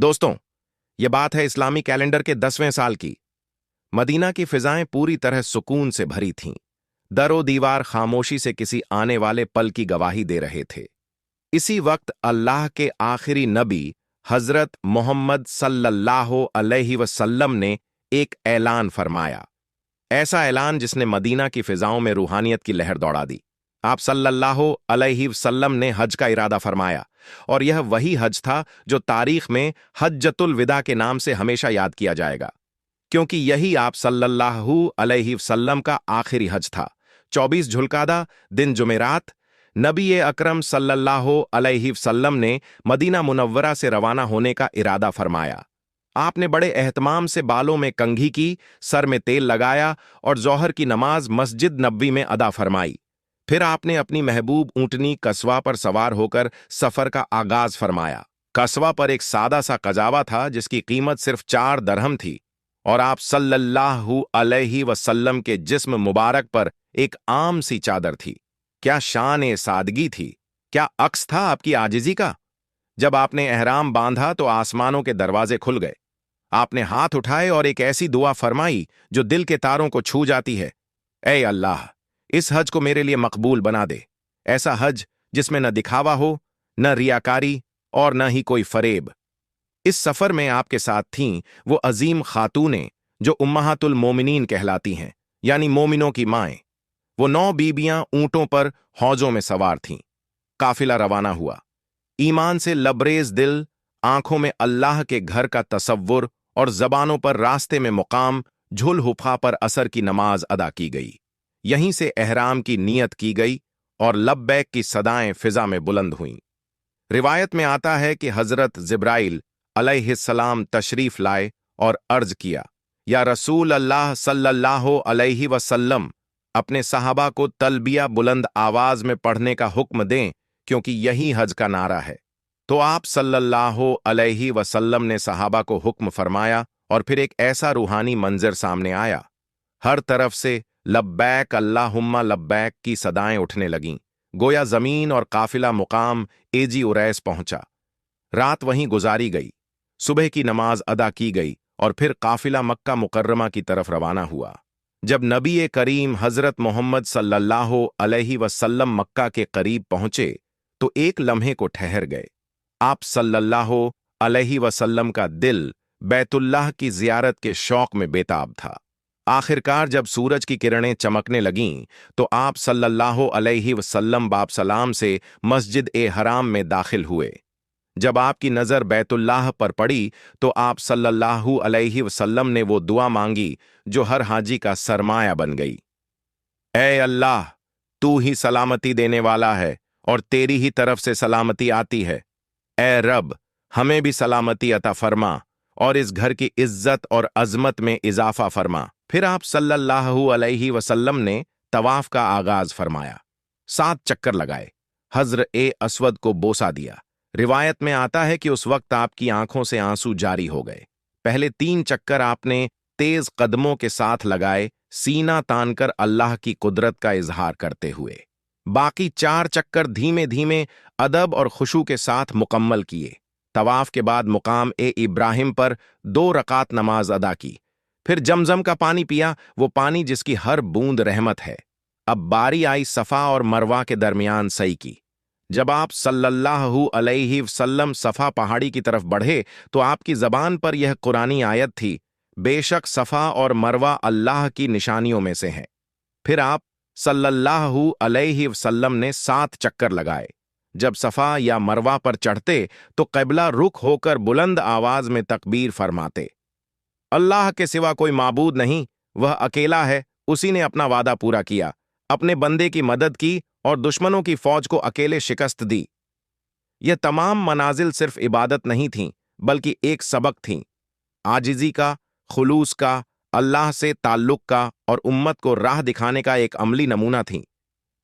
दोस्तों, ये बात है इस्लामी कैलेंडर के 10वें साल की। मदीना की फिजाएं पूरी तरह सुकून से भरी थीं। दरो दीवार खामोशी से किसी आने वाले पल की गवाही दे रहे थे। इसी वक्त अल्लाह के आखिरी नबी हजरत मोहम्मद सल्लल्लाहु अलैहि वसल्लम ने एक ऐलान फरमाया। ऐसा ऐलान जिसने मदीना की फिजाओं में रूहानियत की लहर दौड़ा दी। आप सल्लल्लाहु अलैहि वसल्लम ने हज का इरादा फरमाया, और यह वही हज था जो तारीख में हज्जतुल विदा के नाम से हमेशा याद किया जाएगा, क्योंकि यही आप सल्लल्लाहु अलैहि वसल्लम का आखिरी हज था। 24 झुल्कादा दिन जुमेरात, नबी अकरम सल्लल्लाहु अलैहि वसल्लम ने मदीना मुनव्वरा से रवाना होने का इरादा फरमाया। आपने बड़े एहतमाम से बालों में कंघी की, सर में तेल लगाया और जोहर की नमाज मस्जिद नबवी में अदा फरमाई। फिर आपने अपनी महबूब ऊंटनी कस्वा पर सवार होकर सफर का आगाज फरमाया। कस्वा पर एक सादा सा कजावा था जिसकी कीमत सिर्फ 4 दरहम थी, और आप सल्लल्लाहु अलैहि वसल्लम के जिस्म मुबारक पर एक आम सी चादर थी। क्या शान सादगी थी, क्या अक्स था आपकी आजिजी का। जब आपने एहराम बांधा तो आसमानों के दरवाजे खुल गए। आपने हाथ उठाए और एक ऐसी दुआ फरमाई जो दिल के तारों को छू जाती है। ऐ अल्लाह, इस हज को मेरे लिए मकबूल बना दे। ऐसा हज जिसमें न दिखावा हो, न रियाकारी और न ही कोई फरेब। इस सफर में आपके साथ थीं वो अजीम खातूनें जो उम्महातुल मोमिनीन कहलाती हैं, यानी मोमिनों की माएं। वो 9 बीबियां ऊंटों पर हौजों में सवार थीं। काफिला रवाना हुआ। ईमान से लबरेज दिल, आंखों में अल्लाह के घर का तसव्वुर और जबानों पर रास्ते में मुकाम झुल हुफा पर असर की नमाज अदा की गई। यहीं से एहराम की नियत की गई और लब्बैक की सदाएं फिजा में बुलंद हुईं। रिवायत में आता है कि हजरत जिब्राइल अलैहिस्सलाम तशरीफ लाए और अर्ज किया, या रसूल अल्लाह सल्लल्लाहु अलैहि वसल्लम, अपने सहाबा को तलबिया बुलंद आवाज में पढ़ने का हुक्म दें, क्योंकि यही हज का नारा है। तो आप सल्लल्लाहु अलैहि वसल्लम ने सहाबा को हुक्म फरमाया, और फिर एक ऐसा रूहानी मंजर सामने आया। हर तरफ से लब्बैक अल्लाहुम्मा लब्बैक की सदाएं उठने लगीं, गोया जमीन और काफिला मुकाम एजी उरैस पहुंचा। रात वहीं गुजारी गई। सुबह की नमाज अदा की गई और फिर काफिला मक्का मुकर्रमा की तरफ रवाना हुआ। जब नबी करीम हजरत मोहम्मद सल्लल्लाहु अलैहि वसल्लम मक्का के करीब पहुंचे तो एक लम्हे को ठहर गए। आप सल्लल्लाहु अलैहि वसल्लम का दिल बैतुल्लाह की जियारत के शौक में बेताब था। आखिरकार जब सूरज की किरणें चमकने लगीं तो आप सल्लल्लाहु अलैहि वसल्लम बाप सलाम से मस्जिद हराम में दाखिल हुए। जब आपकी नजर बैतुल्लाह पर पड़ी तो आप सल्लल्लाहु अलैहि वसल्लम ने वो दुआ मांगी जो हर हाजी का सरमाया बन गई। ऐ अल्लाह, तू ही सलामती देने वाला है और तेरी ही तरफ से सलामती आती है। ऐ रब, हमें भी सलामती अता फरमा और इस घर की इज्जत और अजमत में इजाफा फरमा। फिर आप सल्लल्लाहु अलैहि वसल्लम ने तवाफ का आगाज फरमाया। 7 चक्कर लगाए, हजर अस्वद को बोसा दिया। रिवायत में आता है कि उस वक्त आपकी आंखों से आंसू जारी हो गए। पहले 3 चक्कर आपने तेज कदमों के साथ लगाए, सीना तानकर अल्लाह की कुदरत का इजहार करते हुए। बाकी 4 चक्कर धीमे धीमे अदब और खुशू के साथ मुकम्मल किए। तवाफ के बाद मुकाम इब्राहिम पर 2 रकात नमाज अदा की। फिर जमजम का पानी पिया, वो पानी जिसकी हर बूंद रहमत है। अब बारी आई सफा और मरवा के दरमियान सई की। जब आप सल्लल्लाहु अलैहि वसल्लम सफा पहाड़ी की तरफ बढ़े तो आपकी जबान पर यह कुरानी आयत थी, बेशक सफा और मरवा अल्लाह की निशानियों में से हैं। फिर आप सल्लल्लाहु अलैहि वसल्लम ने 7 चक्कर लगाए। जब सफा या मरवा पर चढ़ते तो क़िबला रुख होकर बुलंद आवाज में तकबीर फरमाते, अल्लाह के सिवा कोई माबूद नहीं, वह अकेला है, उसी ने अपना वादा पूरा किया, अपने बंदे की मदद की और दुश्मनों की फौज को अकेले शिकस्त दी। यह तमाम मनाजिल सिर्फ इबादत नहीं थीं, बल्कि एक सबक थीं, आजिजी का, खुलूस का, अल्लाह से ताल्लुक का और उम्मत को राह दिखाने का एक अमली नमूना थीं।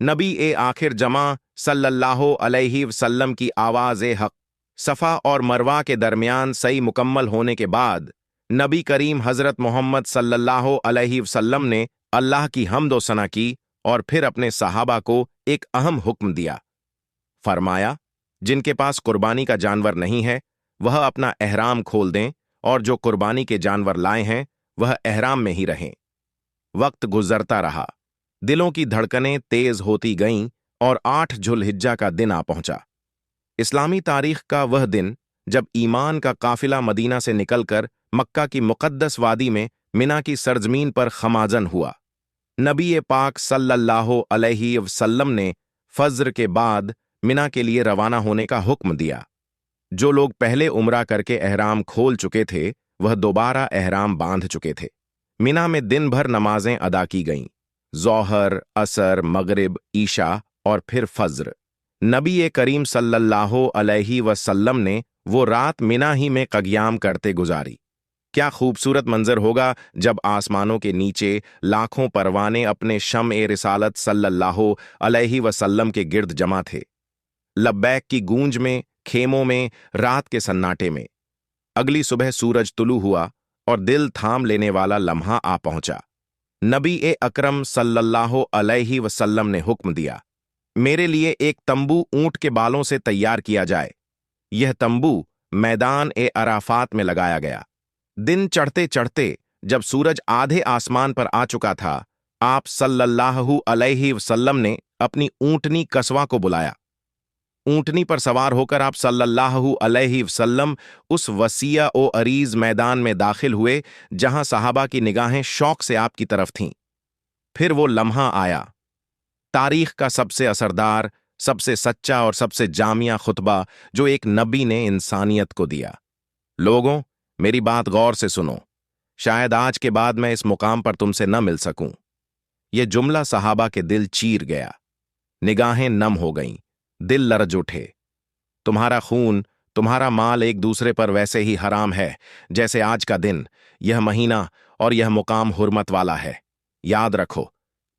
नबी आखिर जमा सल्लल्लाहु अलैहि वसल्लम की आवाज़ हक, सफ़ा और मरवा के दरमियान सही मुकम्मल होने के बाद नबी करीम हजरत मोहम्मद सल्लल्लाहु अलैहि वसल्लम ने अल्लाह की हम्द व सना की और फिर अपने सहाबा को एक अहम हुक्म दिया। फरमाया, जिनके पास कुर्बानी का जानवर नहीं है वह अपना एहराम खोल दें और जो कुर्बानी के जानवर लाए हैं वह एहराम में ही रहें। वक्त गुजरता रहा, दिलों की धड़कनें तेज होती गईं और 8 जुल्हिज्जा का दिन आ पहुंचा। इस्लामी तारीख का वह दिन जब ईमान का काफिला मदीना से निकलकर मक्का की मुकद्दस वादी में मिना की सरजमीन पर खमाजन हुआ। नबी पाक सल्लल्लाहु अलैहि वसल्लम ने फज्र के बाद मिना के लिए रवाना होने का हुक्म दिया। जो लोग पहले उम्रा करके एहराम खोल चुके थे वह दोबारा एहराम बांध चुके थे। मिना में दिन भर नमाजें अदा की गईं, ज़ोहर, असर, मगरिब, ईशा और फिर फज्र। नबी करीम सल्लल्लाहु अलैहि वसल्लम ने वो रात मिना ही में क़याम करते गुजारी। क्या खूबसूरत मंजर होगा जब आसमानों के नीचे लाखों परवाने अपने शम्ए रिसालत सल्लल्लाहु अलैहि वसल्लम के गिर्द जमा थे। लब्बैक की गूंज में, खेमों में, रात के सन्नाटे में। अगली सुबह सूरज तुलू हुआ और दिल थाम लेने वाला लम्हा आ पहुंचा। नबी अकरम सल्लल्लाहु अलैहि वसल्लम ने हुक्म दिया, मेरे लिए एक तंबू ऊंट के बालों से तैयार किया जाए। यह तंबू मैदान अराफात में लगाया गया। दिन चढ़ते चढ़ते जब सूरज आधे आसमान पर आ चुका था, आप सल्लल्लाहु अलैहि वसल्लम ने अपनी ऊंटनी कसवा को बुलाया। ऊंटनी पर सवार होकर आप सल्लल्लाहु अलैहि वसल्लम उस वसीया ओ अरीज मैदान में दाखिल हुए जहां सहाबा की निगाहें शौक से आपकी तरफ थीं। फिर वो लम्हा आया, तारीख का सबसे असरदार, सबसे सच्चा और सबसे जामिया खुतबा जो एक नबी ने इंसानियत को दिया। लोगों, मेरी बात गौर से सुनो। शायद आज के बाद मैं इस मुकाम पर तुमसे न मिल सकूं। यह जुमला सहाबा के दिल चीर गया, निगाहें नम हो गईं, दिल लरज उठे। तुम्हारा खून, तुम्हारा माल एक दूसरे पर वैसे ही हराम है जैसे आज का दिन, यह महीना और यह मुकाम हुर्मत वाला है। याद रखो,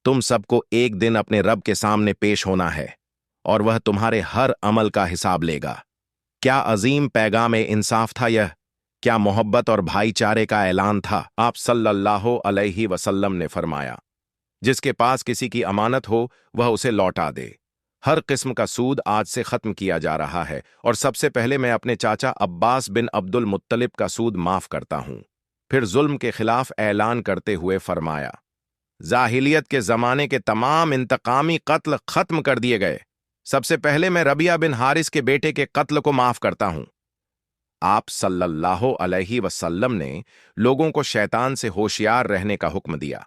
तुम सबको एक दिन अपने रब के सामने पेश होना है और वह तुम्हारे हर अमल का हिसाब लेगा। क्या अजीम पैगाम इंसाफ था यह, क्या मोहब्बत और भाईचारे का ऐलान था। आप सल्लल्लाहु अलैहि वसल्लम ने फरमाया, जिसके पास किसी की अमानत हो वह उसे लौटा दे। हर किस्म का सूद आज से खत्म किया जा रहा है और सबसे पहले मैं अपने चाचा अब्बास बिन अब्दुल मुत्तलिब का सूद माफ करता हूं। फिर जुल्म के खिलाफ ऐलान करते हुए फरमाया, जाहिलियत के जमाने के तमाम इंतकामी कत्ल खत्म कर दिए गए। सबसे पहले मैं रबिया बिन हारिस के बेटे के कत्ल को माफ करता हूं। आप सल्लल्लाहु अलैहि वसल्लम ने लोगों को शैतान से होशियार रहने का हुक्म दिया।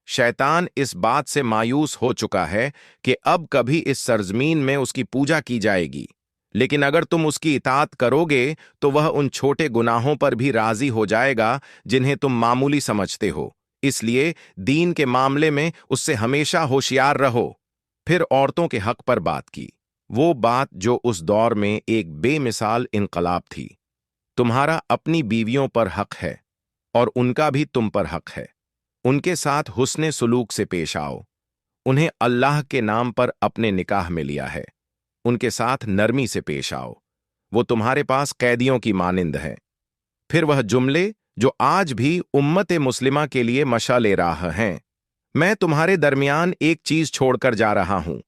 शैतान इस बात से मायूस हो चुका है कि अब कभी इस सरजमीन में उसकी पूजा की जाएगी, लेकिन अगर तुम उसकी इताअत करोगे तो वह उन छोटे गुनाहों पर भी राजी हो जाएगा जिन्हें तुम मामूली समझते हो। इसलिए दीन के मामले में उससे हमेशा होशियार रहो। फिर औरतों के हक पर बात की, वो बात जो उस दौर में एक बेमिसाल इनकलाब थी। तुम्हारा अपनी बीवियों पर हक है और उनका भी तुम पर हक है। उनके साथ हुस्ने सुलूक से पेश आओ। उन्हें अल्लाह के नाम पर अपने निकाह में लिया है, उनके साथ नरमी से पेश आओ। वो तुम्हारे पास कैदियों की मानिंद हैं। फिर वह जुमले जो आज भी उम्मत मुस्लिमा के लिए मशाले राह हैं। मैं तुम्हारे दरमियान एक चीज छोड़कर जा रहा हूं,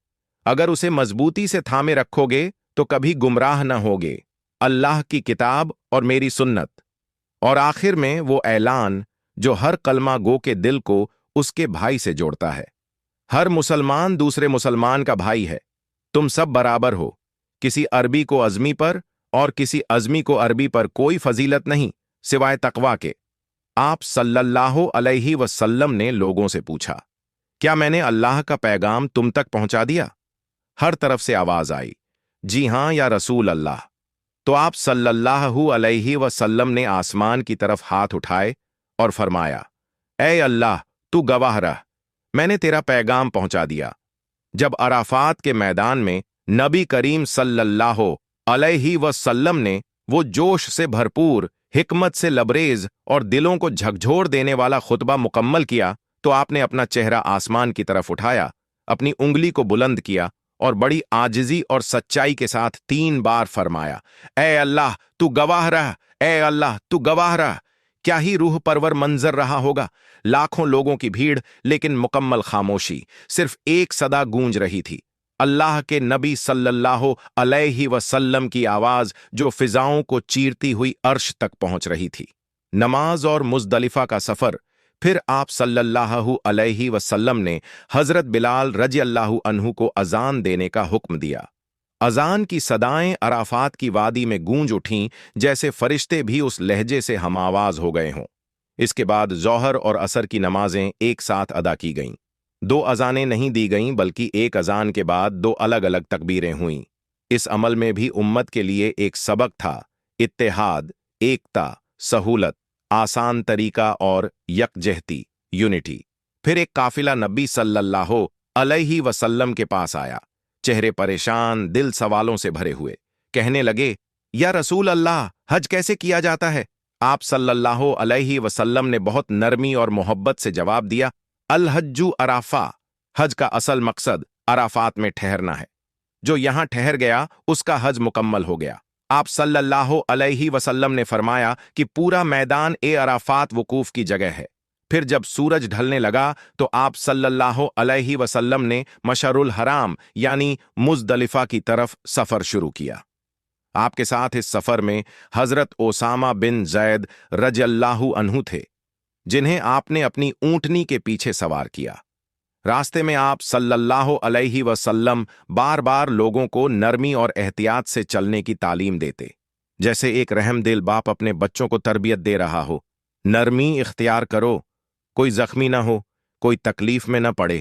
अगर उसे मजबूती से थामे रखोगे तो कभी गुमराह न होगे, अल्लाह की किताब और मेरी सुन्नत। और आखिर में वो ऐलान जो हर कलमा गो के दिल को उसके भाई से जोड़ता है। हर मुसलमान दूसरे मुसलमान का भाई है। तुम सब बराबर हो। किसी अरबी को अज़मी पर और किसी अज़मी को अरबी पर कोई फजीलत नहीं सिवाय तकवा के। आप सल्लल्लाहु अलैहि वसल्लम ने लोगों से पूछा, क्या मैंने अल्लाह का पैगाम तुम तक पहुंचा दिया? हर तरफ से आवाज आई, जी हां या रसूल अल्लाह। तो आप सल्लल्लाहु अलैहि वसल्लम ने आसमान की तरफ हाथ उठाए और फरमाया, ऐ अल्लाह, तू गवाह रह, मैंने तेरा पैगाम पहुंचा दिया। जब अराफात के मैदान में नबी करीम सल्लल्लाहु अलैहि वसल्लम ने वो जोश से भरपूर, हिकमत से लबरेज और दिलों को झकझोर देने वाला खुतबा मुकम्मल किया तो आपने अपना चेहरा आसमान की तरफ उठाया, अपनी उंगली को बुलंद किया और बड़ी आजिजी और सच्चाई के साथ 3 बार फरमाया, ऐ अल्लाह, तू गवाह रह, ऐ अल्लाह, तू गवाह रह। क्या ही रूह परवर मंजर रहा होगा। लाखों लोगों की भीड़, लेकिन मुकम्मल खामोशी, सिर्फ एक सदा गूंज रही थी, اللہ کے نبی صلی اللہ علیہ وسلم کی آواز جو فضاؤں کو چیرتی ہوئی عرش تک پہنچ رہی تھی۔ نماز اور مزدلفہ کا سفر۔ پھر آپ صلی اللہ علیہ وسلم نے حضرت بلال رضی اللہ عنہ کو اذان دینے کا حکم دیا۔ اذان کی صدائیں عرفات کی وادی میں گونج اٹھیں جیسے فرشتے بھی اس لہجے سے ہم آواز ہو گئے ہوں۔ اس کے بعد ظہر اور عصر کی نمازیں ایک ساتھ ادا کی گئیں۔ دو اذانیں نہیں دی گئیں بلکہ ایک اذان کے بعد دو الگ الگ تکبیریں ہوئیں۔ اس عمل میں بھی امت کے لیے ایک سبق تھا: اتحاد، ایکتا، سہولت، آسان طریقہ اور یکجہتی، یونٹی۔ پھر ایک قافلہ نبی صلی اللہ علیہ وسلم کے پاس آیا، چہرے پریشان، دل سوالوں سے بھرے ہوئے۔ کہنے لگے، یا رسول اللہ، حج کیسے کیا جاتا ہے؟ آپ صلی اللہ علیہ وسلم نے بہت نرمی اور محبت سے جواب دیا، الحج عرفہ، حج کا اصل مقصد عرفات میں ٹھہرنا ہے۔ جو یہاں ٹھہر گیا اس کا حج مکمل ہو گیا۔ آپ صلی اللہ علیہ وسلم نے فرمایا کہ پورا میدان عرفات وقوف کی جگہ ہے۔ پھر جب سورج ڈھلنے لگا تو آپ صلی اللہ علیہ وسلم نے مشعر الحرام یعنی مزدلفہ کی طرف سفر شروع کیا۔ آپ کے ساتھ اس سفر میں حضرت اسامہ بن زید رضی اللہ عنہ تھے، جنہیں آپ نے اپنی اونٹنی کے پیچھے سوار کیا۔ راستے میں آپ صلی اللہ علیہ وسلم بار بار لوگوں کو نرمی اور احتیاط سے چلنے کی تعلیم دیتے، جیسے ایک رحم دل باپ اپنے بچوں کو تربیت دے رہا ہو۔ نرمی اختیار کرو، کوئی زخمی نہ ہو، کوئی تکلیف میں نہ پڑے،